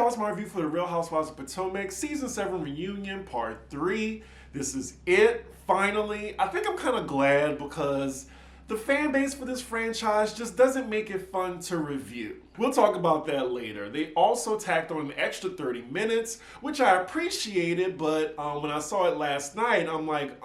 y'all, it's my review for the Real Housewives of Potomac Season 7 Reunion Part 3. This is it, finally. I think I'm kind of glad because the fan base for this franchise just doesn't make it fun to review. We'll talk about that later. They also tacked on an extra 30 minutes, which I appreciated, but when I saw it last night, I'm like,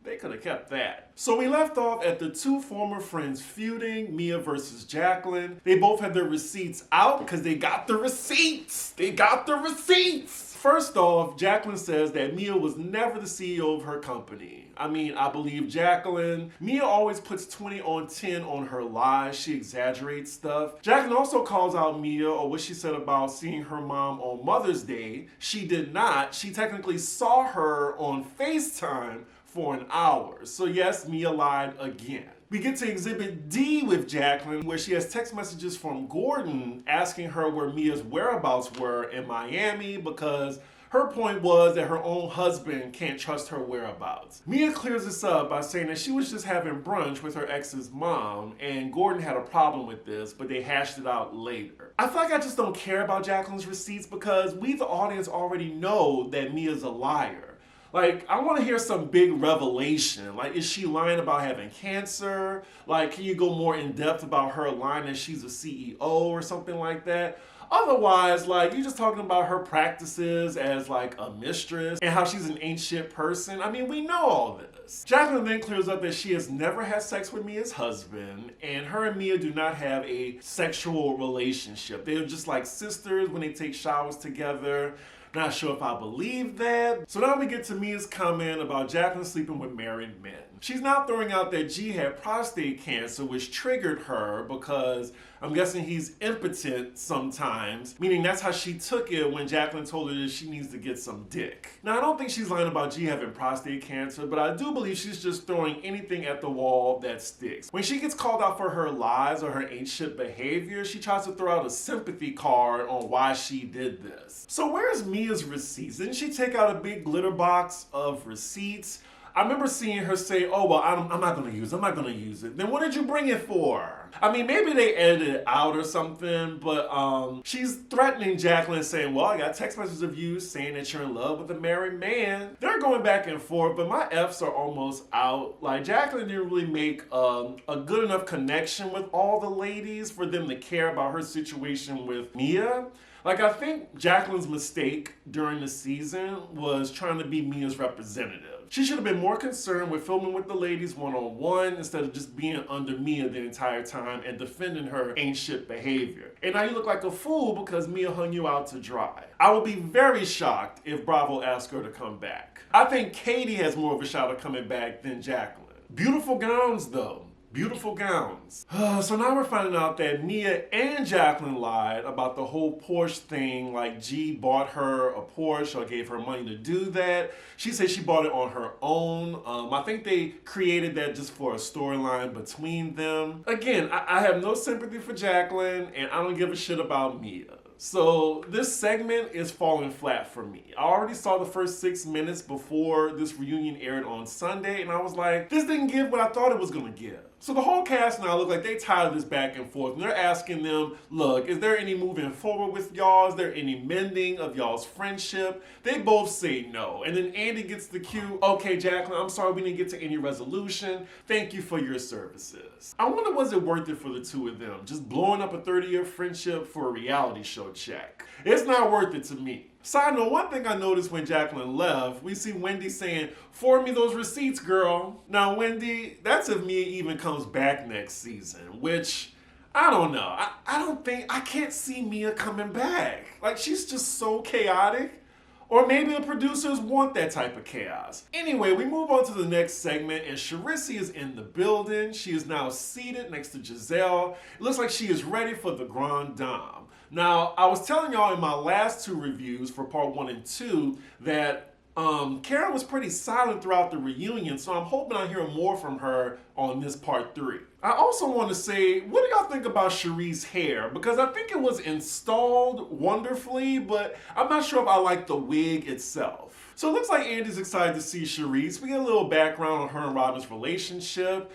they could have kept that. So we left off at the two former friends feuding, Mia versus Jacqueline. They both had their receipts out because they got the receipts. They got the receipts. First off, Jacqueline says that Mia was never the CEO of her company. I mean, I believe Jacqueline. Mia always puts 20 on 10 on her lies. She exaggerates stuff. Jacqueline also calls out Mia or what she said about seeing her mom on Mother's Day. She did not. She technically saw her on FaceTime for an hour. So yes, Mia lied again. We get to Exhibit D with Jacqueline, where she has text messages from Gordon asking her where Mia's whereabouts were in Miami because her point was that her own husband can't trust her whereabouts. Mia clears this up by saying that she was just having brunch with her ex's mom and Gordon had a problem with this, but they hashed it out later. I feel like I just don't care about Jacqueline's receipts because we, the audience, already know that Mia's a liar. Like, I want to hear some big revelation. Like, is she lying about having cancer? Like, can you go more in depth about her lying that she's a CEO or something like that? Otherwise, like, you're just talking about her practices as, like, a mistress and how she's an ain't shit person. I mean, we know all this. Jacqueline then clears up that she has never had sex with Mia's husband, and her and Mia do not have a sexual relationship. They're just like sisters when they take showers together. Not sure if I believe that. So now we get to Mia's comment about Jacqueline sleeping with married men. She's now throwing out that G had prostate cancer, which triggered her because I'm guessing he's impotent sometimes, meaning that's how she took it when Jacqueline told her that she needs to get some dick. Now, I don't think she's lying about G having prostate cancer, but I do believe she's just throwing anything at the wall that sticks. When she gets called out for her lies or her ain't shit behavior, she tries to throw out a sympathy card on why she did this. So where's Mia's receipts? Didn't she take out a big glitter box of receipts? I remember seeing her say, oh, well, I'm not going to use it. I'm not going to use it. Then what did you bring it for? I mean, maybe they edited it out or something, but she's threatening Jacqueline saying, well, I got text messages of you saying that you're in love with a married man. They're going back and forth, but my F's are almost out. Like, Jacqueline didn't really make a good enough connection with all the ladies for them to care about her situation with Mia. Like, I think Jacqueline's mistake during the season was trying to be Mia's representative. She should have been more concerned with filming with the ladies one-on-one instead of just being under Mia the entire time and defending her ain't shit behavior. And now you look like a fool because Mia hung you out to dry. I would be very shocked if Bravo asked her to come back. I think Katie has more of a shot of coming back than Jacqueline. Beautiful gowns, though. Beautiful gowns. So now we're finding out that Mia and Jacqueline lied about the whole Porsche thing. Like, G bought her a Porsche or gave her money to do that. She said she bought it on her own. I think they created that just for a storyline between them. Again, I have no sympathy for Jacqueline and I don't give a shit about Mia. So this segment is falling flat for me. I already saw the first 6 minutes before this reunion aired on Sunday, and I was like, this didn't give what I thought it was gonna give. So the whole cast now look like they tired of this back and forth, and they're asking them, look, is there any moving forward with y'all? Is there any mending of y'all's friendship? They both say no. And then Andy gets the cue, okay, Jacqueline, I'm sorry we didn't get to any resolution. Thank you for your services. I wonder, was it worth it for the two of them? Just blowing up a 30-year friendship for a reality show check. It's not worth it to me. Side note, one thing I noticed when Jacqueline left, we see Wendy saying, forward me those receipts, girl. Now, Wendy, that's if Mia even comes back next season, which, I don't know. I can't see Mia coming back. Like, she's just so chaotic. Or maybe the producers want that type of chaos. Anyway, we move on to the next segment, and Cherise is in the building. She is now seated next to Giselle. It looks like she is ready for the Grand Dame. Now, I was telling y'all in my last two reviews for part 1 and 2 that Karen was pretty silent throughout the reunion, so I'm hoping I hear more from her on this part 3. I also want to say, what do y'all think about Sheree's hair? Because I think it was installed wonderfully, but I'm not sure if I like the wig itself. So it looks like Andy's excited to see Cherise. We get a little background on her and Robin's relationship.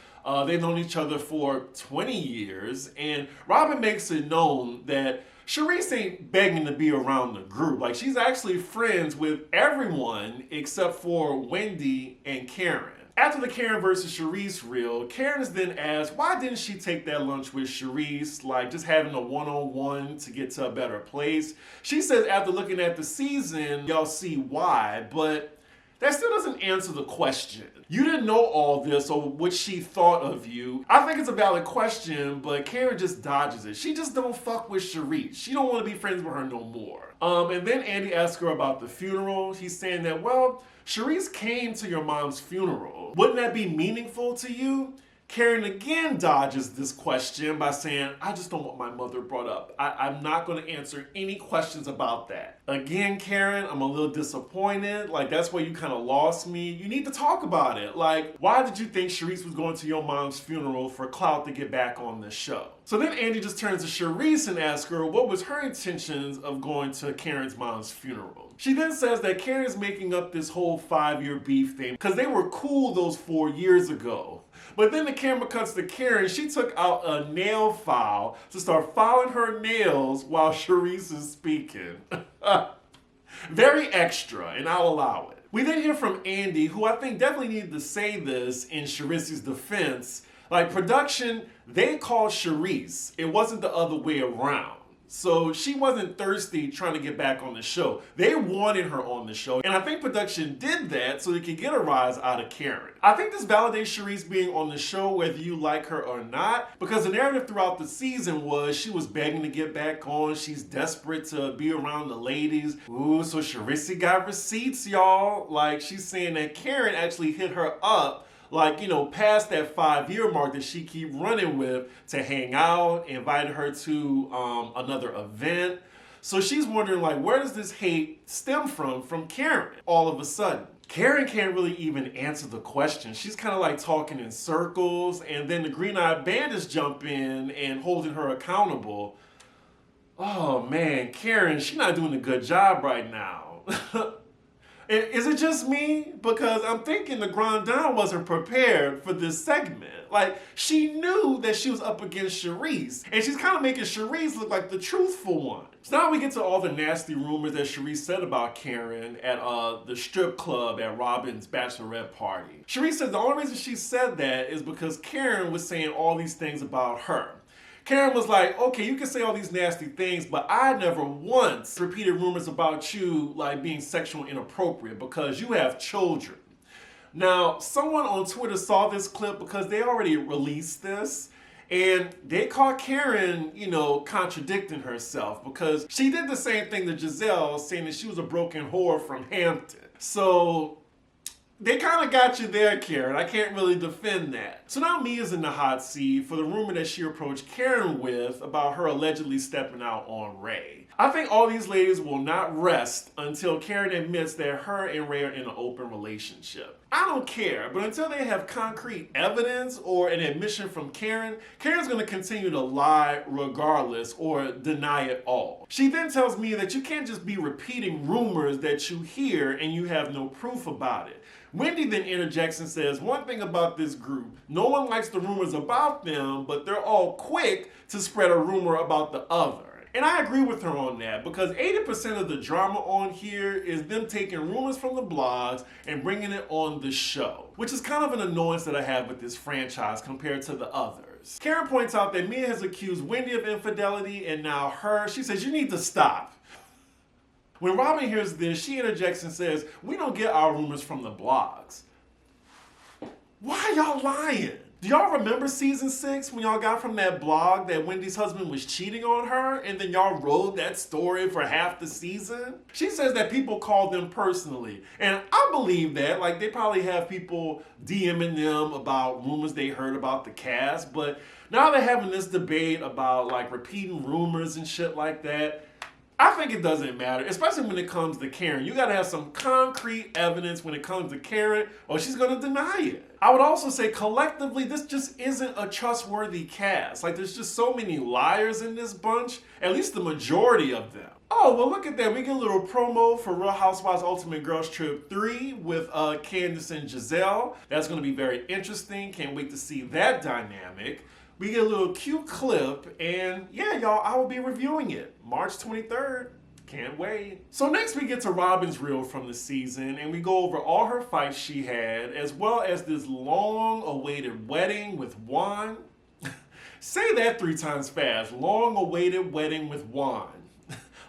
They've known each other for 20 years, and Robin makes it known that Cherise ain't begging to be around the group. Like, she's actually friends with everyone except for Wendy and Karen. After the Karen versus Cherise reel, Karen is then asked why didn't she take that lunch with Cherise, like just having a one-on-one to get to a better place. She says after looking at the season, y'all see why, but that still doesn't answer the question. You didn't know all this or what she thought of you. I think it's a valid question, but Karen just dodges it. She just don't fuck with Cherise. She don't want to be friends with her no more. And then Andy asks her about the funeral. He's saying that, well, Cherise came to your mom's funeral. Wouldn't that be meaningful to you? Karen again dodges this question by saying, I just don't want my mother brought up. I'm not going to answer any questions about that. Again, Karen, I'm a little disappointed. Like, that's where you kind of lost me. You need to talk about it. Like, why did you think Cherise was going to your mom's funeral for clout to get back on the show? So then Andy just turns to Cherise and asks her what was her intentions of going to Karen's mom's funeral. She then says that Karen is making up this whole 5-year beef thing because they were cool those 4 years ago. But then the camera cuts to Karen. She took out a nail file to start filing her nails while Cherise is speaking. Very extra, and I'll allow it. We then hear from Andy, who I think definitely needed to say this in Cherise's defense. Like, production, they called Cherise. It wasn't the other way around. So she wasn't thirsty trying to get back on the show. They wanted her on the show. And I think production did that so they could get a rise out of Karen. I think this validates Cherise being on the show whether you like her or not, because the narrative throughout the season was she was begging to get back on. She's desperate to be around the ladies. Ooh, so Cherise got receipts, y'all. Like, she's saying that Karen actually hit her up, like, you know, past that 5-year mark that she keep running with to hang out, invited her to another event. So she's wondering, like, where does this hate stem from Karen all of a sudden? Karen can't really even answer the question. She's kind of like talking in circles, and then the green-eyed bandits jump in and holding her accountable. Oh man, Karen, she's not doing a good job right now. Is it just me? Because I'm thinking the Grand Dame wasn't prepared for this segment. Like, she knew that she was up against Cherise, and she's kind of making Cherise look like the truthful one. So now we get to all the nasty rumors that Cherise said about Karen at the strip club at Robin's bachelorette party. Cherise said the only reason she said that is because Karen was saying all these things about her. Karen was like, okay, you can say all these nasty things, but I never once repeated rumors about you like being sexual inappropriate because you have children. Now, someone on Twitter saw this clip because they already released this, and they caught Karen, you know, contradicting herself because she did the same thing to Giselle, saying that she was a broken whore from Hampton. So they kind of got you there, Karen. I can't really defend that. So now Mia's in the hot seat for the rumor that she approached Karen with about her allegedly stepping out on Ray. I think all these ladies will not rest until Karen admits that her and Ray are in an open relationship. I don't care, but until they have concrete evidence or an admission from Karen, Karen's going to continue to lie regardless or deny it all. She then tells me that you can't just be repeating rumors that you hear and you have no proof about it. Wendy then interjects and says, one thing about this group, no one likes the rumors about them, but they're all quick to spread a rumor about the other. And I agree with her on that because 80% of the drama on here is them taking rumors from the blogs and bringing it on the show, which is kind of an annoyance that I have with this franchise compared to the others. Karen points out that Mia has accused Wendy of infidelity and now her. She says, you need to stop. When Robin hears this, she interjects and says, we don't get our rumors from the blogs. Why y'all lying? Do y'all remember season 6 when y'all got from that blog that Wendy's husband was cheating on her and then y'all rode that story for half the season? She says that people call them personally. And I believe that. Like, they probably have people DMing them about rumors they heard about the cast. But now they're having this debate about like repeating rumors and shit like that. I think it doesn't matter, especially when it comes to Karen. You gotta have some concrete evidence when it comes to Karen, or she's gonna deny it. I would also say collectively, this just isn't a trustworthy cast. Like, there's just so many liars in this bunch, at least the majority of them. Oh, well, look at that. We get a little promo for Real Housewives Ultimate Girls Trip 3 with Candiace and Giselle. That's gonna be very interesting. Can't wait to see that dynamic. We get a little cute clip, and yeah, y'all, I will be reviewing it March 23rd. Can't wait. So next we get to Robin's reel from the season, and we go over all her fights she had, as well as this long-awaited wedding with Juan. Say that 3 times fast. Long-awaited wedding with Juan.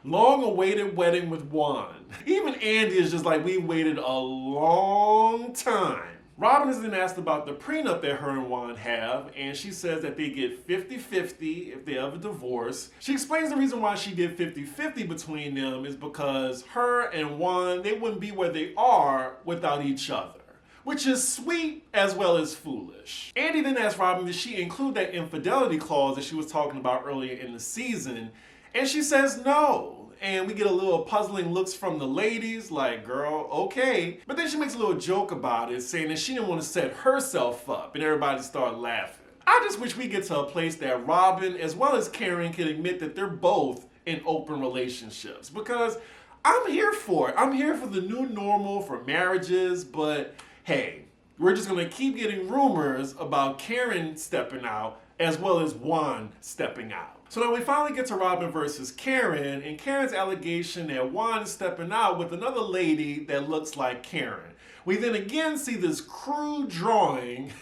Long-awaited wedding with Juan. Even Andy is just like, we waited a long time. Robin is then asked about the prenup that her and Juan have, and she says that they get 50-50 if they ever divorce. She explains the reason why she did 50-50 between them is because her and Juan, they wouldn't be where they are without each other, which is sweet as well as foolish. Andy then asked Robin, did she include that infidelity clause that she was talking about earlier in the season? And she says no. And we get a little puzzling looks from the ladies, like, girl, okay. But then she makes a little joke about it, saying that she didn't want to set herself up, and everybody started laughing. I just wish we get to a place that Robin, as well as Karen, can admit that they're both in open relationships, because I'm here for it. I'm here for the new normal for marriages, but hey, we're just gonna keep getting rumors about Karen stepping out, as well as Juan stepping out. So now we finally get to Robin versus Karen, and Karen's allegation that Juan is stepping out with another lady that looks like Karen. We then again see this crude drawing.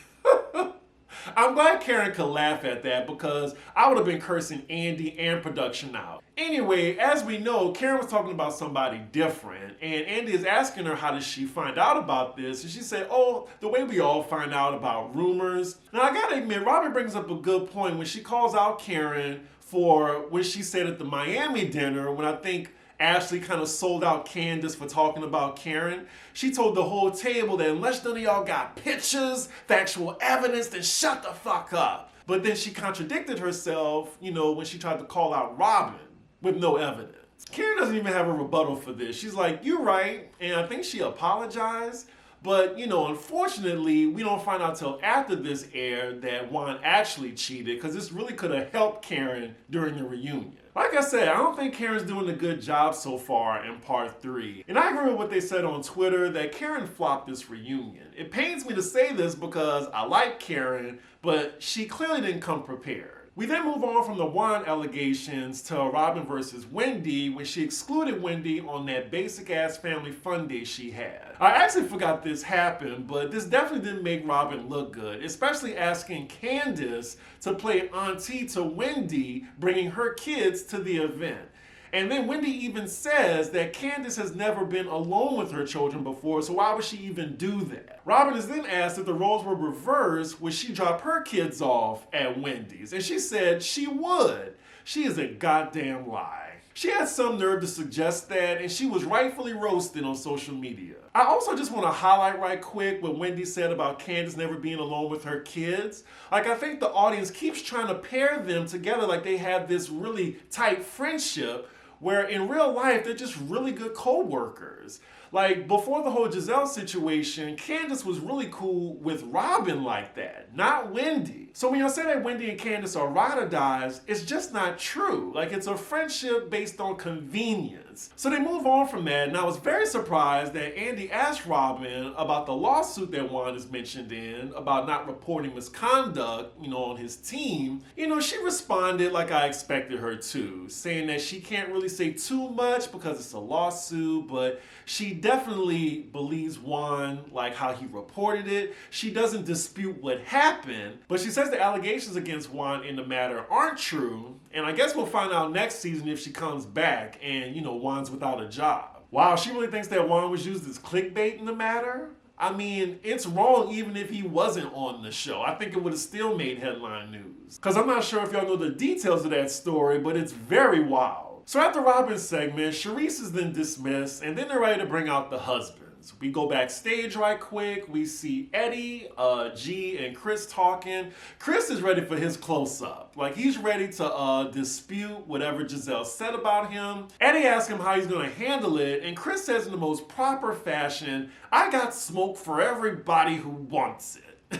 I'm glad Karen could laugh at that, because I would have been cursing Andy and production out. Anyway, as we know, Karen was talking about somebody different, and Andy is asking her how did she find out about this, and she said, oh, the way we all find out about rumors. Now I gotta admit, Robin brings up a good point when she calls out Karen for what she said at the Miami dinner, when I think Ashley kind of sold out Candace for talking about Karen. She told the whole table that unless none of y'all got pictures, factual evidence, then shut the fuck up. But then she contradicted herself, when she tried to call out Robin with no evidence. Karen doesn't even have a rebuttal for this. She's like, you're right, and I think she apologized. But, unfortunately, we don't find out till after this aired that Juan actually cheated, because this really could have helped Karen during the reunion. Like I said, I don't think Karen's doing a good job so far in part 3. And I agree with what they said on Twitter, that Karen flopped this reunion. It pains me to say this because I like Karen, but she clearly didn't come prepared. We then move on from the Juan allegations to Robin versus Wendy, when she excluded Wendy on that basic ass family fun day she had. I actually forgot this happened, but this definitely didn't make Robin look good, especially asking Candiace to play auntie to Wendy, bringing her kids to the event. And then Wendy even says that Candiace has never been alone with her children before, so why would she even do that? Robin is then asked if the roles were reversed, would she drop her kids off at Wendy's? And she said she would. She is a goddamn lie. She had some nerve to suggest that, and she was rightfully roasted on social media. I also just want to highlight right quick what Wendy said about Candiace never being alone with her kids. Like, I think the audience keeps trying to pair them together like they have this really tight friendship, where in real life, they're just really good co-workers. Like, before the whole Giselle situation, Candiace was really cool with Robin like that, not Wendy. So when y'all say that Wendy and Candiace are ride or dies, it's just not true. Like, it's a friendship based on convenience. So they move on from that, and I was very surprised that Andy asked Robin about the lawsuit that Juan is mentioned in, about not reporting misconduct, on his team. She responded like I expected her to, saying that she can't really say too much because it's a lawsuit, but she definitely believes Juan, like how he reported it. She doesn't dispute what happened, but she says the allegations against Juan in the matter aren't true, and I guess we'll find out next season if she comes back and, Juan's without a job. Wow, she really thinks that Juan was used as clickbait in the matter? I mean, it's wrong even if he wasn't on the show. I think it would have still made headline news. Because I'm not sure if y'all know the details of that story, but it's very wild. So after Robin's segment, Cherise is then dismissed, and then they're ready to bring out the husbands. We go backstage right quick. We see Eddie, G, and Chris talking. Chris is ready for his close-up. Like, he's ready to dispute whatever Giselle said about him. Eddie asks him how he's going to handle it, and Chris says in the most proper fashion, I got smoke for everybody who wants it.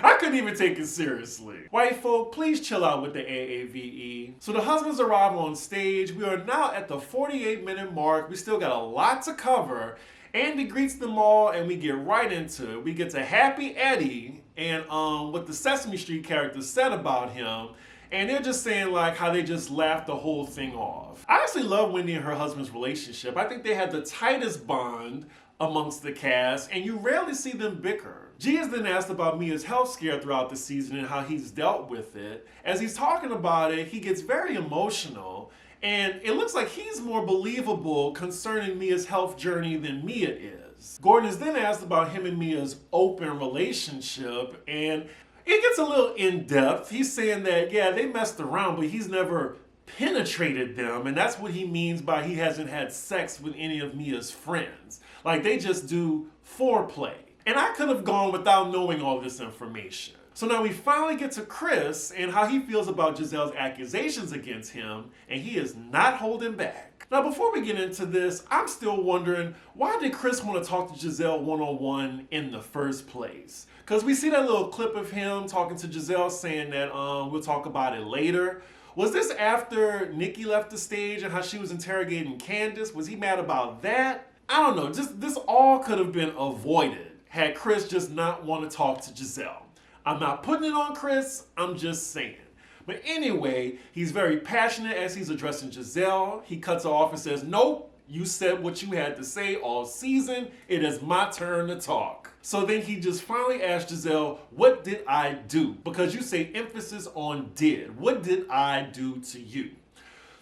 I couldn't even take it seriously. White folk, please chill out with the AAVE. So the husbands arrive on stage. We are now at the 48-minute mark. We still got a lot to cover. Andy greets them all and we get right into it. We get to Happy Eddie and what the Sesame Street characters said about him. And they're just saying like how they just laughed the whole thing off. I actually love Wendy and her husband's relationship. I think they had the tightest bond amongst the cast, and you rarely see them bicker. G has then asked about Mia's health scare throughout the season and how he's dealt with it. As he's talking about it, he gets very emotional, and it looks like he's more believable concerning Mia's health journey than Mia is. Gordon is then asked about him and Mia's open relationship, and it gets a little in-depth. He's saying that, yeah, they messed around, but he's never penetrated them, and that's what he means by he hasn't had sex with any of Mia's friends. Like, they just do foreplay. And I could have gone without knowing all this information. So now we finally get to Chris and how he feels about Giselle's accusations against him, and he is not holding back. Now, before we get into this, I'm still wondering, why did Chris want to talk to Giselle one-on-one in the first place? Because we see that little clip of him talking to Giselle saying that we'll talk about it later. Was this after Nikki left the stage and how she was interrogating Candiace? Was he mad about that? I don't know, just this all could have been avoided had Chris just not want to talk to Giselle. I'm not putting it on Chris, I'm just saying. But anyway, he's very passionate as he's addressing Giselle. He cuts her off and says, nope, you said what you had to say all season. It is my turn to talk. So then he just finally asked Giselle, what did I do? Because you say emphasis on did. What did I do to you?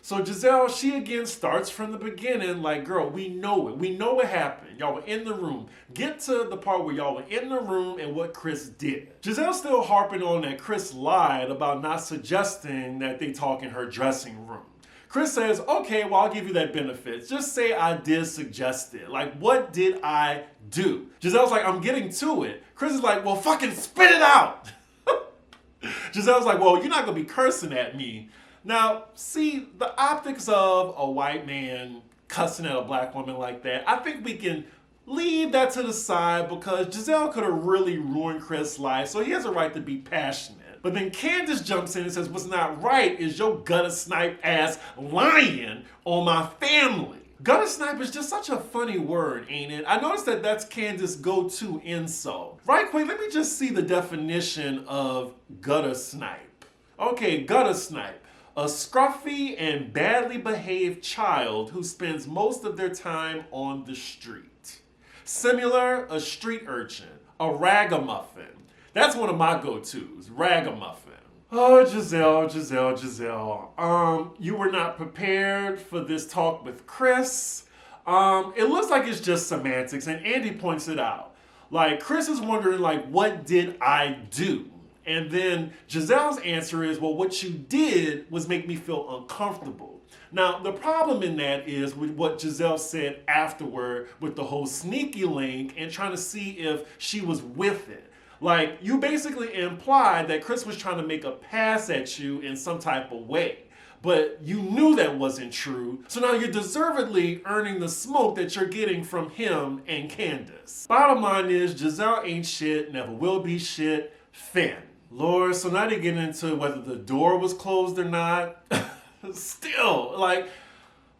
So Giselle, she again starts from the beginning like, girl, we know it. We know what happened. Y'all were in the room. Get to the part where y'all were in the room and what Chris did. Giselle's still harping on that Chris lied about not suggesting that they talk in her dressing room. Chris says, okay, well, I'll give you that benefit. Just say I did suggest it. Like, what did I do? Giselle's like, I'm getting to it. Chris is like, well, fucking spit it out. Giselle's like, well, you're not going to be cursing at me. Now, see, the optics of a white man cussing at a black woman like that, I think we can leave that to the side because Giselle could have really ruined Chris' life, so he has a right to be passionate. But then Candiace jumps in and says, what's not right is your gutter snipe ass lying on my family. Gutter snipe is just such a funny word, ain't it? I noticed that that's Candiace's go-to insult. Right quick, let me just see the definition of gutter snipe. Okay, gutter snipe. A scruffy and badly behaved child who spends most of their time on the street. Similar, a street urchin, a ragamuffin. That's one of my go-tos, ragamuffin. Oh, Giselle. You were not prepared for this talk with Chris. It looks like it's just semantics, and Andy points it out. Like, Chris is wondering, like, what did I do? And then Giselle's answer is, well, what you did was make me feel uncomfortable. Now, the problem in that is with what Giselle said afterward with the whole sneaky link and trying to see if she was with it. Like, you basically implied that Chris was trying to make a pass at you in some type of way. But you knew that wasn't true, so now you're deservedly earning the smoke that you're getting from him and Candiace. Bottom line is, Giselle ain't shit, never will be shit, Finn. Lord, so now they get into whether the door was closed or not. Still, like,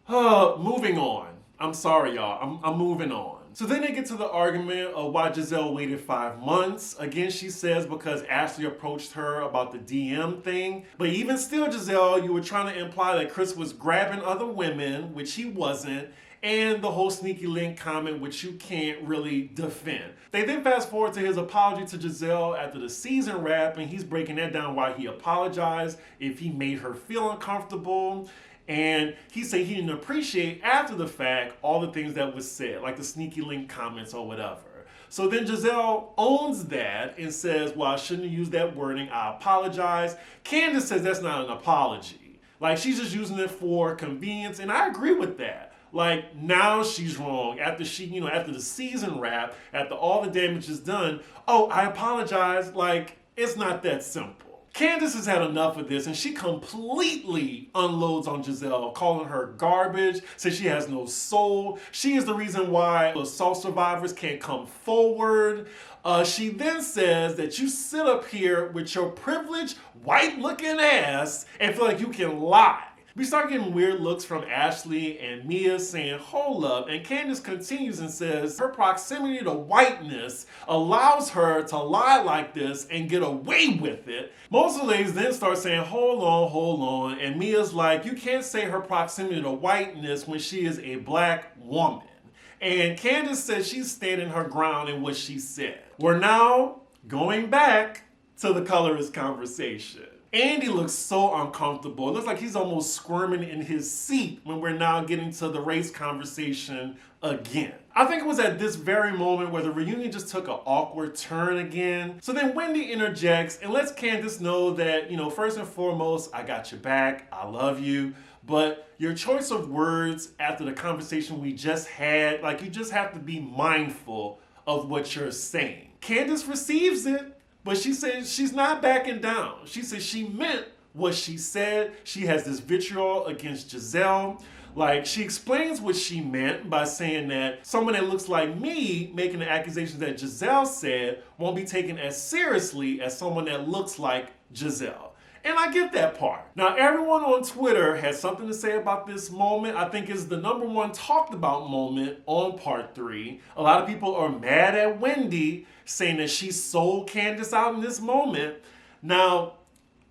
moving on. I'm sorry, y'all. I'm moving on. So then they get to the argument of why Giselle waited 5 months. Again, she says because Ashley approached her about the DM thing. But even still, Giselle, you were trying to imply that Chris was grabbing other women, which he wasn't, and the whole sneaky link comment, which you can't really defend. They then fast forward to his apology to Giselle after the season wrap, and he's breaking that down why he apologized, if he made her feel uncomfortable. And he said he didn't appreciate after the fact all the things that was said, like the sneaky link comments or whatever. So then Giselle owns that and says, well, I shouldn't have used that wording, I apologize. Candiace says that's not an apology. Like, she's just using it for convenience, and I agree with that. Like, now she's wrong. After after the season wrap, after all the damage is done, oh, I apologize. Like, it's not that simple. Candace has had enough of this and she completely unloads on Gizelle, calling her garbage, says she has no soul. She is the reason why assault survivors can't come forward. She then says that you sit up here with your privileged white looking ass and feel like you can lie. We start getting weird looks from Ashley and Mia saying, hold up, and Candace continues and says her proximity to whiteness allows her to lie like this and get away with it. Most of the ladies then start saying, hold on, and Mia's like, you can't say her proximity to whiteness when she is a black woman. And Candace says she's standing her ground in what she said. We're now going back to the colorist conversation. Andy looks so uncomfortable. It looks like he's almost squirming in his seat when we're now getting to the race conversation again. I think it was at this very moment where the reunion just took an awkward turn again. So then Wendy interjects and lets Candace know that, first and foremost, I got your back, I love you, but your choice of words after the conversation we just had, you just have to be mindful of what you're saying. Candace receives it. But she says she's not backing down. She says she meant what she said. She has this vitriol against Gizelle. She explains what she meant by saying that someone that looks like me making the accusations that Gizelle said won't be taken as seriously as someone that looks like Gizelle. And I get that part. Now, everyone on Twitter has something to say about this moment. I think it's the #1 talked about moment on part 3. A lot of people are mad at Wendy, saying that she sold Candace out in this moment. Now,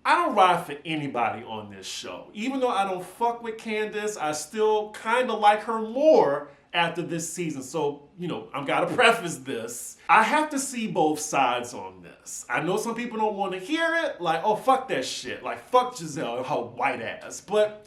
I don't ride for anybody on this show. Even though I don't fuck with Candace, I still kind of like her more after this season. So, I've got to preface this. I have to see both sides on this. I know some people don't want to hear it. Oh, fuck that shit. Fuck Gizelle and her white ass. But,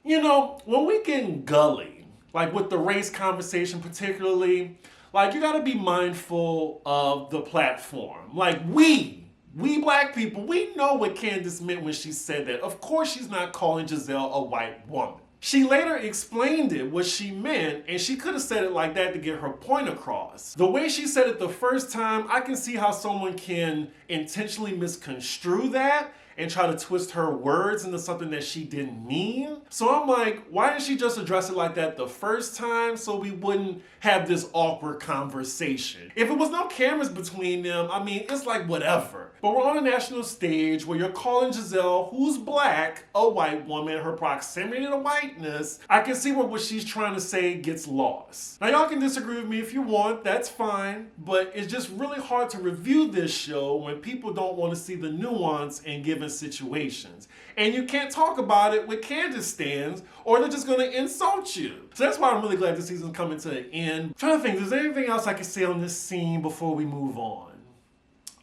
when we get gully, with the race conversation particularly, you got to be mindful of the platform. We black people, we know what Candace meant when she said that. Of course she's not calling Gizelle a white woman. She later explained it, what she meant, and she could have said it like that to get her point across. The way she said it the first time, I can see how someone can intentionally misconstrue that and try to twist her words into something that she didn't mean. So I'm like, why didn't she just address it like that the first time so we wouldn't have this awkward conversation? If it was no cameras between them, it's whatever. But we're on a national stage where you're calling Gizelle, who's black, a white woman, her proximity to whiteness. I can see where what she's trying to say gets lost. Now y'all can disagree with me if you want, that's fine, but it's just really hard to review this show when people don't want to see the nuance in given situations. And you can't talk about it with Candace stands or they're just gonna insult you. So that's why I'm really glad this season's coming to an end. I'm trying to think, is there anything else I can say on this scene before we move on?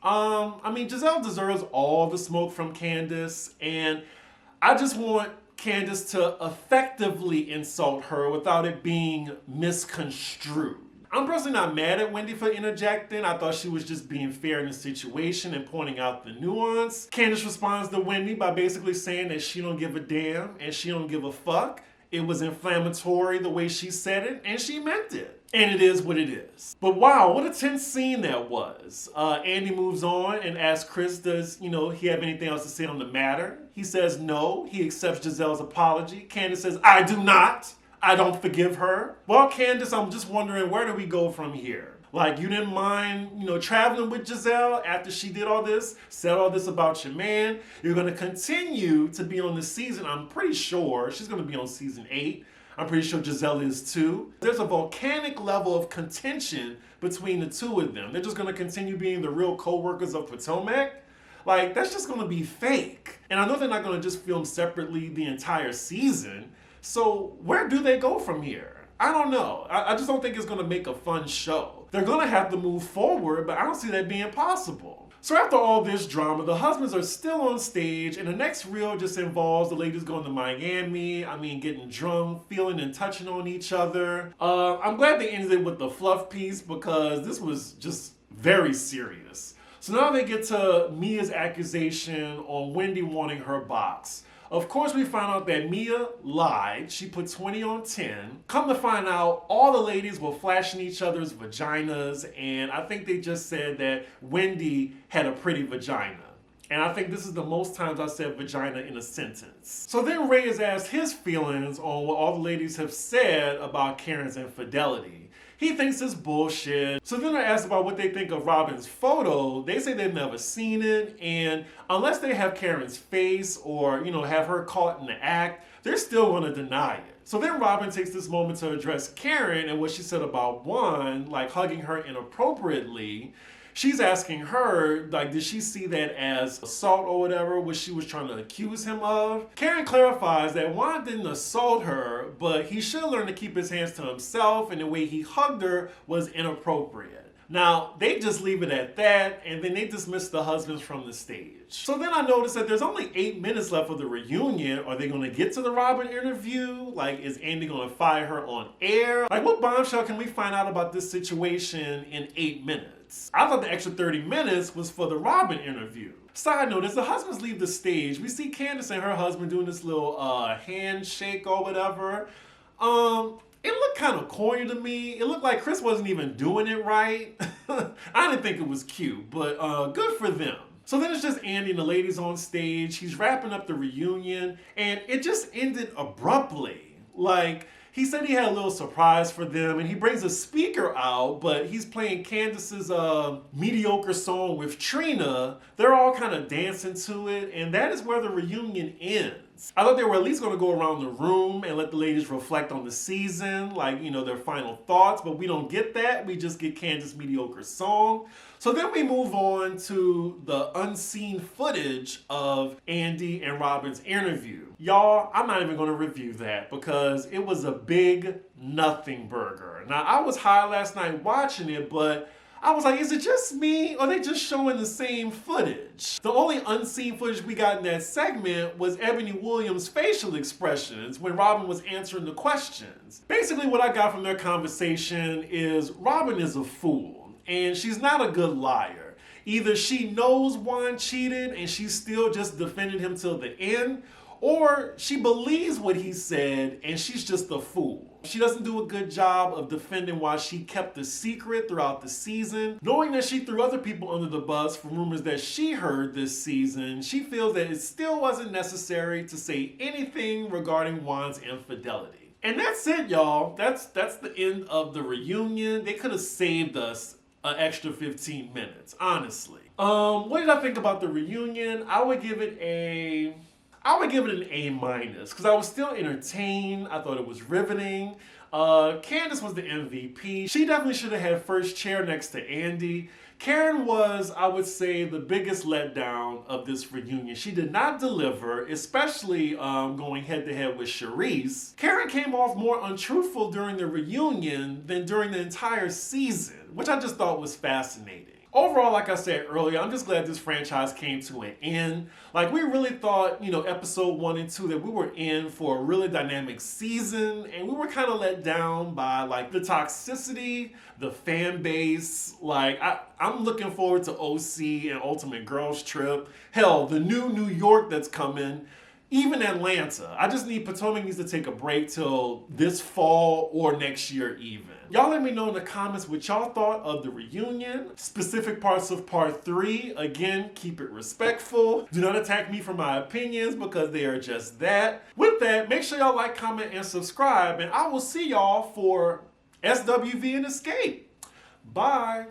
Gizelle deserves all the smoke from Candace, and I just want Candace to effectively insult her without it being misconstrued. I'm personally not mad at Wendy for interjecting. I thought she was just being fair in the situation and pointing out the nuance. Candace responds to Wendy by basically saying that she don't give a damn and she don't give a fuck. It was inflammatory the way she said it, and she meant it. And it is what it is. But wow, what a tense scene that was. Andy moves on and asks Chris, does he have anything else to say on the matter? He says no. He accepts Gizelle's apology. Candace says, I do not. I don't forgive her. Well, Candace, I'm just wondering, where do we go from here? You didn't mind, traveling with Gizelle after she did all this, said all this about your man. You're going to continue to be on the season. I'm pretty sure she's going to be on season 8. I'm pretty sure Gizelle is too. There's a volcanic level of contention between the two of them. They're just going to continue being the real co-workers of Potomac. That's just going to be fake. And I know they're not going to just film separately the entire season. So where do they go from here? I don't know. I just don't think it's going to make a fun show. They're going to have to move forward, but I don't see that being possible. So after all this drama, the husbands are still on stage, and the next reel just involves the ladies going to Miami, getting drunk, feeling and touching on each other. I'm glad they ended it with the fluff piece because this was just very serious. So now they get to Mia's accusation on Wendy wanting her box. Of course, we found out that Mia lied. She put 20 on 10. Come to find out, all the ladies were flashing each other's vaginas, and I think they just said that Wendy had a pretty vagina. And I think this is the most times I said vagina in a sentence. So then Ray is asked his feelings on what all the ladies have said about Karen's infidelity. He thinks it's bullshit. So then they're asked about what they think of Robin's photo. They say they've never seen it, and unless they have Karen's face or, have her caught in the act, they're still going to deny it. So then Robin takes this moment to address Karen and what she said about Juan, like hugging her inappropriately. She's asking her, like, did she see that as assault or whatever, what she was trying to accuse him of? Karen clarifies that Juan didn't assault her, but he should learn to keep his hands to himself, and the way he hugged her was inappropriate. Now, they just leave it at that, and then they dismiss the husbands from the stage. So then I noticed that there's only 8 minutes left of the reunion. Are they going to get to the Robin interview? Like, is Andy going to fire her on air? Like, what bombshell can we find out about this situation in 8 minutes? I thought the extra 30 minutes was for the Robin interview. Side note, as the husbands leave the stage, we see Candace and her husband doing this little handshake or whatever. It looked kind of corny to me. It looked like Chris wasn't even doing it right. I didn't think it was cute, but good for them. So then it's just Andy and the ladies on stage. He's wrapping up the reunion, and it just ended abruptly. Like, he said he had a little surprise for them, and he brings a speaker out, but he's playing Candace's mediocre song with Trina. They're all kind of dancing to it, and that is where the reunion ends. I thought they were at least going to go around the room and let the ladies reflect on the season, like, their final thoughts, but we don't get that. We just get Candace's mediocre song. So then we move on to the unseen footage of Andy and Robin's interview. Y'all, I'm not even going to review that because it was a big nothing burger. Now, I was high last night watching it, but I was like, is it just me or are they just showing the same footage? The only unseen footage we got in that segment was Ebony Williams' facial expressions when Robin was answering the questions. Basically, what I got from their conversation is Robin is a fool. And she's not a good liar. Either she knows Juan cheated and she's still just defending him till the end, or she believes what he said and she's just a fool. She doesn't do a good job of defending why she kept the secret throughout the season. Knowing that she threw other people under the bus for rumors that she heard this season, she feels that it still wasn't necessary to say anything regarding Juan's infidelity. And that's it, y'all. That's the end of the reunion. They could have saved us an extra 15 minutes, honestly. What did I think about the reunion? I would give it an A-, because I was still entertained. I thought it was riveting. Candace was the MVP. She definitely should have had first chair next to Andy. Karen was, I would say, the biggest letdown of this reunion. She did not deliver, especially going head-to-head with Cherise. Karen came off more untruthful during the reunion than during the entire season, which I just thought was fascinating. Overall, like I said earlier, I'm just glad this franchise came to an end. Like, we really thought, episode 1 and 2 that we were in for a really dynamic season, and we were kind of let down by, like, the toxicity, the fan base. Like, I'm looking forward to OC and Ultimate Girls Trip. Hell, the new New York that's coming. Even Atlanta. I just need Potomac needs to take a break till this fall or next year even. Y'all let me know in the comments what y'all thought of the reunion, specific parts of part 3. Again, keep it respectful. Do not attack me for my opinions because they are just that. With that, make sure y'all like, comment, and subscribe, and I will see y'all for SWV and Escape. Bye.